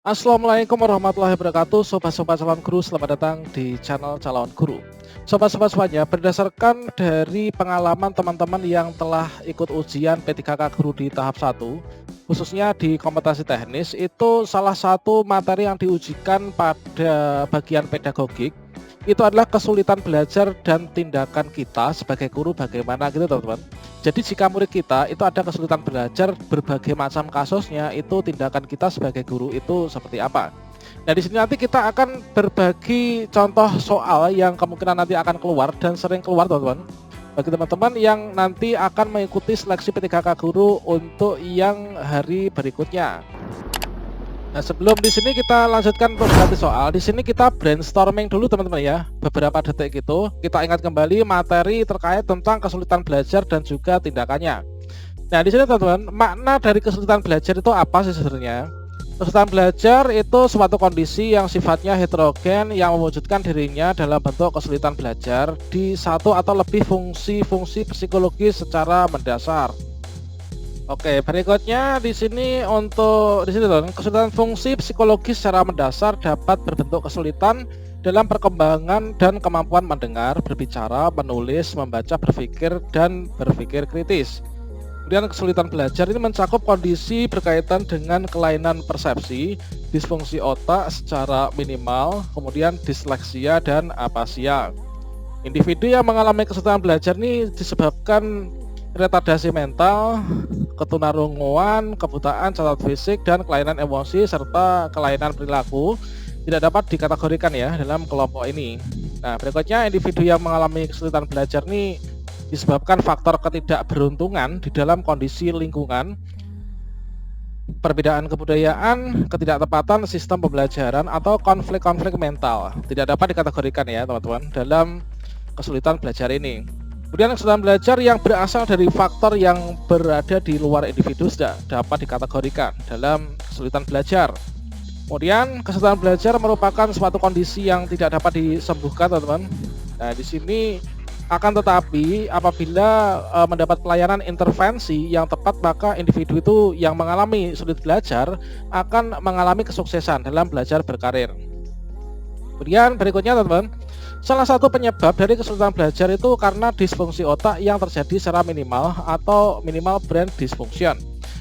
Assalamualaikum warahmatullahi wabarakatuh. Sobat-sobat calon guru, selamat datang di channel calon guru. Sobat-sobat semuanya, berdasarkan dari pengalaman teman-teman yang telah ikut ujian P3K guru di tahap 1, khususnya di kompetensi teknis, itu salah satu materi yang diujikan pada bagian pedagogik itu adalah kesulitan belajar dan tindakan kita sebagai guru bagaimana gitu teman-teman. Jadi jika murid kita itu ada kesulitan belajar berbagai macam kasusnya, itu tindakan kita sebagai guru itu seperti apa. Nah, di sini nanti kita akan berbagi contoh soal yang kemungkinan nanti akan keluar dan sering keluar teman-teman. Bagi teman-teman yang nanti akan mengikuti seleksi P3K guru untuk yang hari berikutnya. Nah, sebelum di sini kita lanjutkan untuk ganti soal, di sini kita brainstorming dulu teman-teman ya. Beberapa detik gitu, kita ingat kembali materi terkait tentang kesulitan belajar dan juga tindakannya. Nah, di sini teman-teman, makna dari kesulitan belajar itu apa sih sebenarnya? Kesulitan belajar itu suatu kondisi yang sifatnya heterogen yang mewujudkan dirinya dalam bentuk kesulitan belajar di satu atau lebih fungsi-fungsi psikologis secara mendasar. Oke, berikutnya di sini kesulitan fungsi psikologis secara mendasar dapat berbentuk kesulitan dalam perkembangan dan kemampuan mendengar, berbicara, menulis, membaca, berpikir, dan berpikir kritis. Kemudian kesulitan belajar ini mencakup kondisi berkaitan dengan kelainan persepsi, disfungsi otak secara minimal, kemudian disleksia dan apasia. Individu yang mengalami kesulitan belajar ini disebabkan retardasi mental, ketunarunguan, kebutaan cacat fisik, dan kelainan emosi serta kelainan perilaku tidak dapat dikategorikan ya dalam kelompok ini. Nah, berikutnya individu yang mengalami kesulitan belajar ini disebabkan faktor ketidakberuntungan di dalam kondisi lingkungan, perbedaan kebudayaan, ketidaktepatan sistem pembelajaran, atau konflik-konflik mental tidak dapat dikategorikan ya teman-teman dalam kesulitan belajar ini. Kemudian kesulitan belajar yang berasal dari faktor yang berada di luar individu tidak dapat dikategorikan dalam kesulitan belajar. Kemudian kesulitan belajar merupakan suatu kondisi yang tidak dapat disembuhkan, teman-teman. Nah, di sini akan tetapi apabila mendapat pelayanan intervensi yang tepat, maka individu itu yang mengalami sulit belajar akan mengalami kesuksesan dalam belajar berkarir. Kemudian berikutnya teman-teman, salah satu penyebab dari kesulitan belajar itu karena disfungsi otak yang terjadi secara minimal atau minimal brain dysfunction.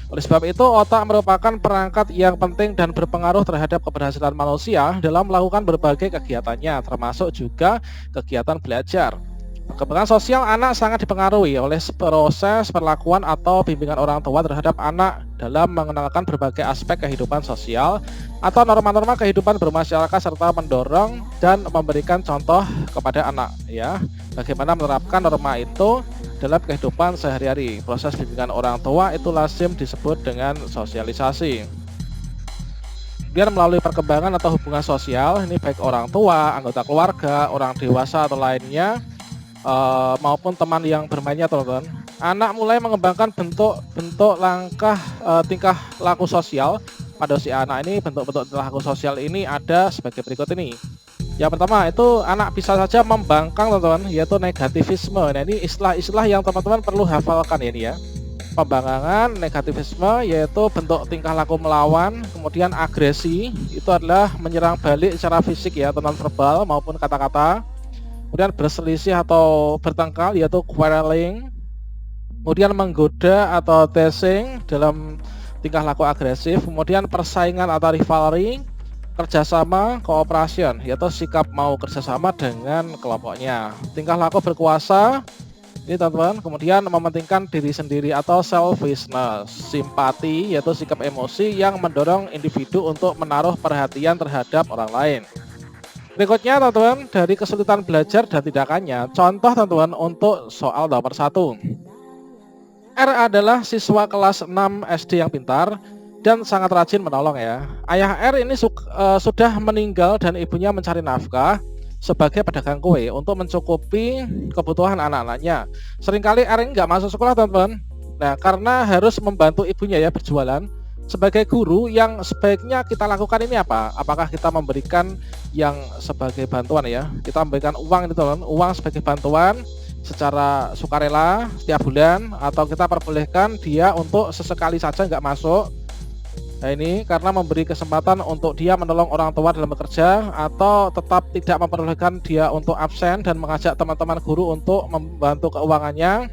Oleh sebab itu, otak merupakan perangkat yang penting dan berpengaruh terhadap keberhasilan manusia dalam melakukan berbagai kegiatannya, termasuk juga kegiatan belajar. Perkembangan sosial anak sangat dipengaruhi oleh proses perlakuan atau bimbingan orang tua terhadap anak dalam mengenalkan berbagai aspek kehidupan sosial atau norma-norma kehidupan bermasyarakat serta mendorong dan memberikan contoh kepada anak ya, bagaimana menerapkan norma itu dalam kehidupan sehari-hari. Proses bimbingan orang tua itu lazim disebut dengan sosialisasi. Biar melalui perkembangan atau hubungan sosial, ini baik orang tua, anggota keluarga, orang dewasa atau lainnya, maupun teman yang bermainnya teman-teman, anak mulai mengembangkan bentuk-bentuk tingkah laku sosial pada si anak ini. Bentuk-bentuk tingkah laku sosial ini ada sebagai berikut ini. Yang pertama itu anak bisa saja membangkang teman-teman, yaitu negativisme. Nah, ini istilah-istilah yang teman-teman perlu hafalkan ya ini ya. Pembangkangan, negativisme yaitu bentuk tingkah laku melawan. Kemudian agresi itu adalah menyerang balik secara fisik ya, non verbal maupun kata-kata. Kemudian berselisih atau bertengkar yaitu quarreling. Kemudian menggoda atau teasing dalam tingkah laku agresif. Kemudian persaingan atau rivalry, kerjasama, cooperation yaitu sikap mau kerjasama dengan kelompoknya. Tingkah laku berkuasa ini teman-teman, kemudian mementingkan diri sendiri atau selfishness. Simpati yaitu sikap emosi yang mendorong individu untuk menaruh perhatian terhadap orang lain. Berikutnya teman-teman, dari kesulitan belajar dan tindakannya. Contoh teman-teman untuk soal nomor 1. R adalah siswa kelas 6 SD yang pintar dan sangat rajin menolong ya. Ayah R ini sudah meninggal dan ibunya mencari nafkah sebagai pedagang kue untuk mencukupi kebutuhan anak-anaknya. Seringkali R ini nggak masuk sekolah teman-teman. Nah, karena harus membantu ibunya ya berjualan. Sebagai guru yang sebaiknya kita lakukan ini apa? Apakah kita memberikan yang sebagai bantuan ya? Kita memberikan uang ini teman, uang sebagai bantuan secara sukarela setiap bulan, atau kita perbolehkan dia untuk sesekali saja nggak masuk Nah ini karena memberi kesempatan untuk dia menolong orang tua dalam bekerja, atau tetap tidak memperbolehkan dia untuk absen dan mengajak teman-teman guru untuk membantu keuangannya,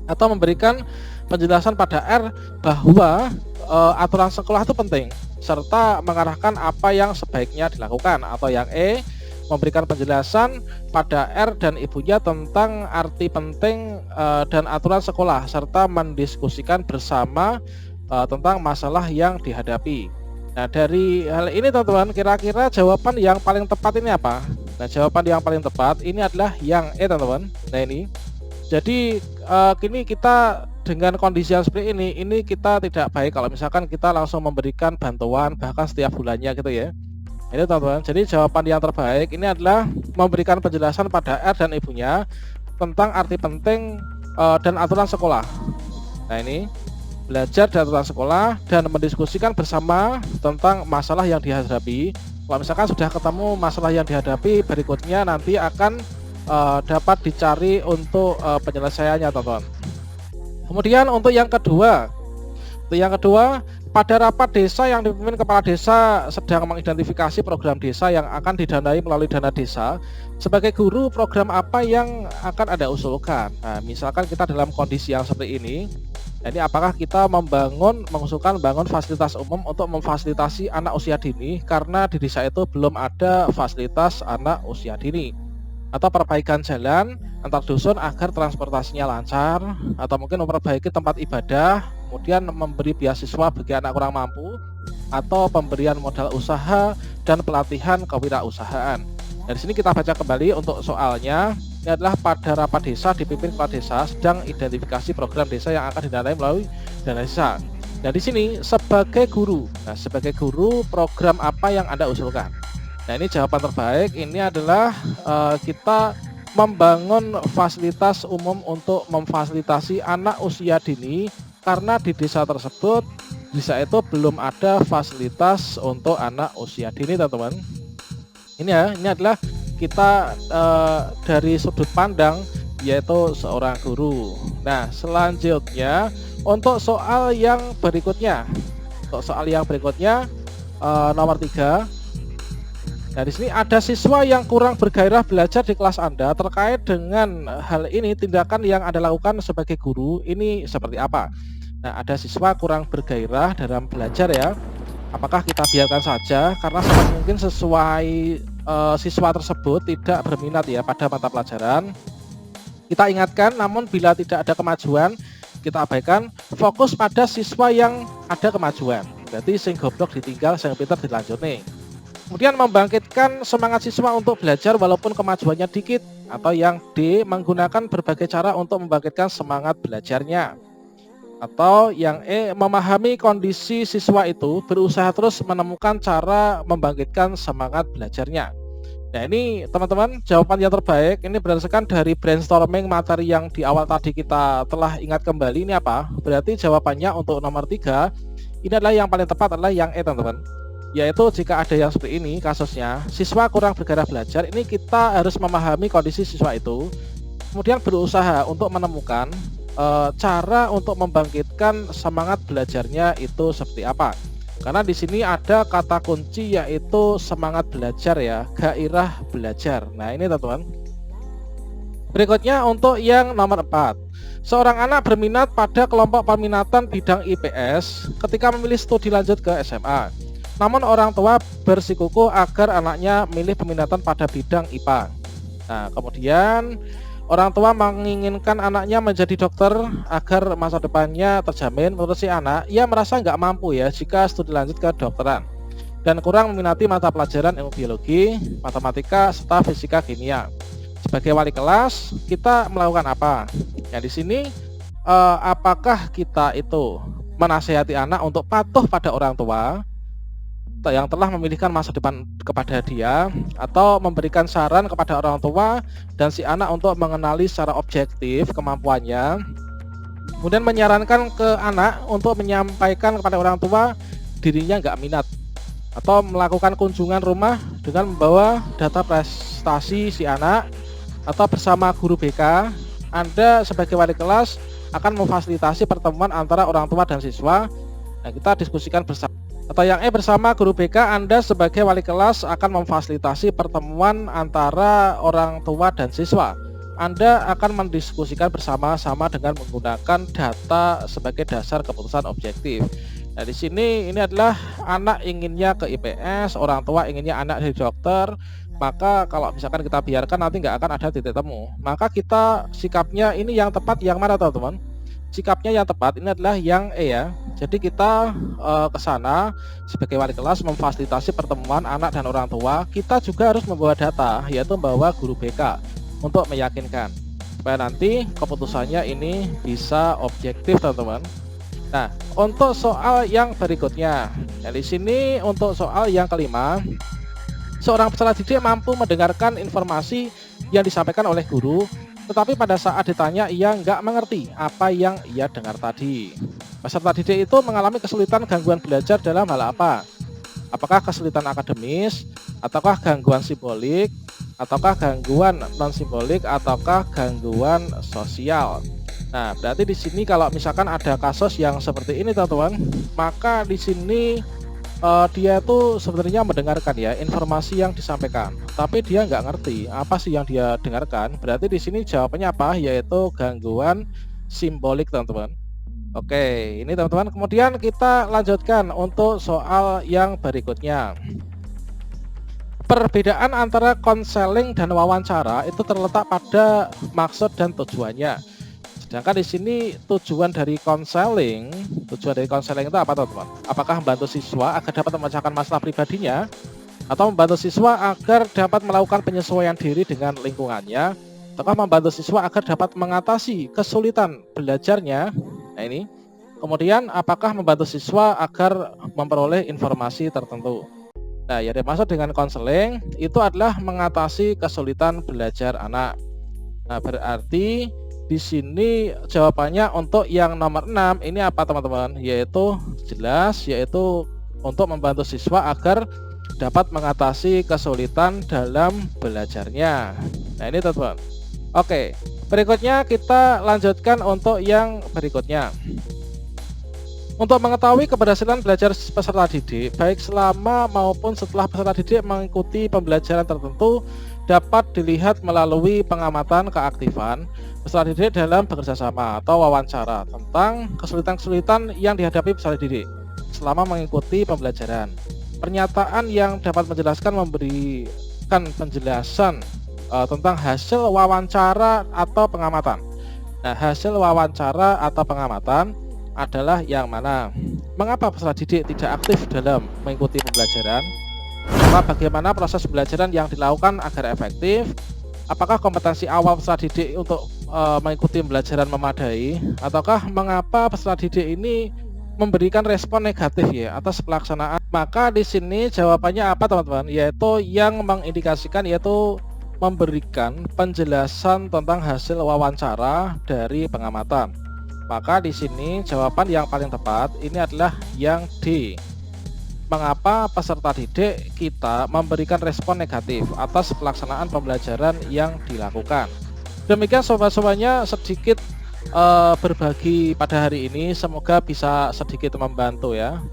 atau memberikan penjelasan pada R bahwa aturan sekolah itu penting, serta mengarahkan apa yang sebaiknya dilakukan. Atau yang E, memberikan penjelasan pada R dan ibunya tentang arti penting dan aturan sekolah, serta mendiskusikan bersama tentang masalah yang dihadapi. Nah dari hal ini teman-teman, kira-kira jawaban yang paling tepat ini apa? Nah jawaban yang paling tepat ini adalah yang E teman-teman. Nah ini jadi kini kita dengan kondisi yang seperti ini kita tidak baik kalau misalkan kita langsung memberikan bantuan bahkan setiap bulannya gitu ya. Ini teman-teman, jadi jawaban yang terbaik ini adalah memberikan penjelasan pada R dan ibunya tentang arti penting dan aturan sekolah. Nah ini belajar dan aturan sekolah dan mendiskusikan bersama tentang masalah yang dihadapi. Kalau misalkan sudah ketemu masalah yang dihadapi, berikutnya nanti akan dapat dicari untuk penyelesaiannya teman-teman. Kemudian untuk yang kedua, pada rapat desa yang dipimpin kepala desa sedang mengidentifikasi program desa yang akan didanai melalui dana desa. Sebagai guru, program apa yang akan Anda usulkan? Nah, misalkan kita dalam kondisi yang seperti ini, ini apakah kita mengusulkan bangun fasilitas umum untuk memfasilitasi anak usia dini, karena di desa itu belum ada fasilitas anak usia dini, atau perbaikan jalan antar dusun agar transportasinya lancar, atau mungkin memperbaiki tempat ibadah, kemudian memberi beasiswa bagi anak kurang mampu, atau pemberian modal usaha dan pelatihan kewirausahaan. Dari sini kita baca kembali untuk soalnya. Ini adalah pada rapat desa dipimpin kepala desa sedang identifikasi program desa yang akan didanai melalui dana desa. Nah di sini sebagai guru, program apa yang Anda usulkan? Nah ini jawaban terbaik ini adalah kita membangun fasilitas umum untuk memfasilitasi anak usia dini, karena di desa tersebut itu belum ada fasilitas untuk anak usia dini teman-teman. Ini adalah kita dari sudut pandang yaitu seorang guru. Nah selanjutnya untuk soal yang berikutnya, nomor 3. Nah di sini ada siswa yang kurang bergairah belajar di kelas Anda. Terkait dengan hal ini, tindakan yang Anda lakukan sebagai guru ini seperti apa? Nah ada siswa kurang bergairah dalam belajar ya. Apakah kita biarkan saja karena sangat mungkin siswa tersebut tidak berminat ya pada mata pelajaran? Kita ingatkan, namun bila tidak ada kemajuan, kita abaikan. Fokus pada siswa yang ada kemajuan. Berarti sing goblok ditinggal, sing pinter dilanjut nih. Kemudian membangkitkan semangat siswa untuk belajar walaupun kemajuannya dikit. Atau yang D, menggunakan berbagai cara untuk membangkitkan semangat belajarnya. Atau yang E, memahami kondisi siswa itu, berusaha terus menemukan cara membangkitkan semangat belajarnya. Nah ini teman-teman jawaban yang terbaik ini berdasarkan dari brainstorming materi yang di awal tadi kita telah ingat kembali. Ini apa? Berarti jawabannya untuk nomor 3 ini adalah yang paling tepat adalah yang E teman-teman. Yaitu jika ada yang seperti ini kasusnya, siswa kurang bergairah belajar, ini kita harus memahami kondisi siswa itu, kemudian berusaha untuk menemukan cara untuk membangkitkan semangat belajarnya itu seperti apa. Karena di sini ada kata kunci yaitu semangat belajar ya, gairah belajar. Nah ini teman-teman. Berikutnya untuk yang nomor 4. Seorang anak berminat pada kelompok peminatan bidang IPS ketika memilih studi lanjut ke SMA. Namun orang tua bersikukuh agar anaknya milih peminatan pada bidang IPA. Nah, kemudian orang tua menginginkan anaknya menjadi dokter agar masa depannya terjamin. Menurut si anak, ia merasa nggak mampu ya jika studi lanjut ke dokteran dan kurang meminati mata pelajaran ilmu biologi, matematika, serta fisika kimia. Sebagai wali kelas, kita melakukan apa? Ya di sini, apakah kita itu menasihati anak untuk patuh pada orang tua yang telah memilihkan masa depan kepada dia, atau memberikan saran kepada orang tua dan si anak untuk mengenali secara objektif kemampuannya, kemudian menyarankan ke anak untuk menyampaikan kepada orang tua dirinya nggak minat, atau melakukan kunjungan rumah dengan membawa data prestasi si anak, atau bersama guru BK Anda sebagai wali kelas akan memfasilitasi pertemuan antara orang tua dan siswa. Nah kita diskusikan bersama. Atau yang E, bersama guru BK Anda sebagai wali kelas akan memfasilitasi pertemuan antara orang tua dan siswa. Anda akan mendiskusikan bersama-sama dengan menggunakan data sebagai dasar keputusan objektif. Nah, di sini ini adalah anak inginnya ke IPS, orang tua inginnya anak jadi dokter. Maka kalau misalkan kita biarkan nanti nggak akan ada titik temu. Maka kita sikapnya ini yang tepat yang mana, teman-teman? Sikapnya yang tepat ini adalah yang E ya. Jadi kita ke sana sebagai wali kelas memfasilitasi pertemuan anak dan orang tua. Kita juga harus membawa data, yaitu membawa guru BK untuk meyakinkan supaya nanti keputusannya ini bisa objektif, teman-teman. Nah, untuk soal yang berikutnya, di sini untuk soal yang kelima, seorang peserta didik mampu mendengarkan informasi yang disampaikan oleh guru, tetapi pada saat ditanya ia nggak mengerti apa yang ia dengar tadi. Peserta didik itu mengalami kesulitan gangguan belajar dalam hal apa? Apakah kesulitan akademis, ataukah gangguan simbolik, ataukah gangguan non simbolik, ataukah gangguan sosial? Nah, berarti di sini kalau misalkan ada kasus yang seperti ini, teman-teman, maka di sini dia tuh sebenarnya mendengarkan ya informasi yang disampaikan, tapi dia nggak ngerti apa sih yang dia dengarkan. Berarti di sini jawabannya apa? Yaitu gangguan simbolik, teman-teman. Oke, ini teman-teman. Kemudian kita lanjutkan untuk soal yang berikutnya. Perbedaan antara konseling dan wawancara itu terletak pada maksud dan tujuannya. Sedangkan di sini tujuan dari konseling itu apa, teman-teman? Apakah membantu siswa agar dapat memecahkan masalah pribadinya, atau membantu siswa agar dapat melakukan penyesuaian diri dengan lingkungannya, ataukah membantu siswa agar dapat mengatasi kesulitan belajarnya? Nah, ini. Kemudian apakah membantu siswa agar memperoleh informasi tertentu? Nah, yang dimaksud dengan konseling itu adalah mengatasi kesulitan belajar anak. Nah, berarti di sini jawabannya untuk yang nomor 6 ini apa, teman-teman? Yaitu jelas, yaitu untuk membantu siswa agar dapat mengatasi kesulitan dalam belajarnya. Nah, ini, teman-teman. Oke, berikutnya kita lanjutkan untuk yang berikutnya. Untuk mengetahui keberhasilan belajar peserta didik, baik selama maupun setelah peserta didik mengikuti pembelajaran tertentu, dapat dilihat melalui pengamatan keaktifan peserta didik dalam bekerja sama atau wawancara tentang kesulitan-kesulitan yang dihadapi peserta didik selama mengikuti pembelajaran. Pernyataan yang dapat menjelaskan memberikan penjelasan tentang hasil wawancara atau pengamatan. Nah, hasil wawancara atau pengamatan adalah yang mana? Mengapa peserta didik tidak aktif dalam mengikuti pembelajaran? Bagaimana proses pembelajaran yang dilakukan agar efektif? Apakah kompetensi awal peserta didik untuk mengikuti pembelajaran memadai? Ataukah mengapa peserta didik ini memberikan respon negatif ya atas pelaksanaan? Maka di sini jawabannya apa, teman-teman? Yaitu yang mengindikasikan, yaitu memberikan penjelasan tentang hasil wawancara dari pengamatan. Maka di sini jawaban yang paling tepat ini adalah yang D. Mengapa peserta didik kita memberikan respon negatif atas pelaksanaan pembelajaran yang dilakukan? Demikian sobat-sobatnya sedikit berbagi pada hari ini, semoga bisa sedikit membantu ya.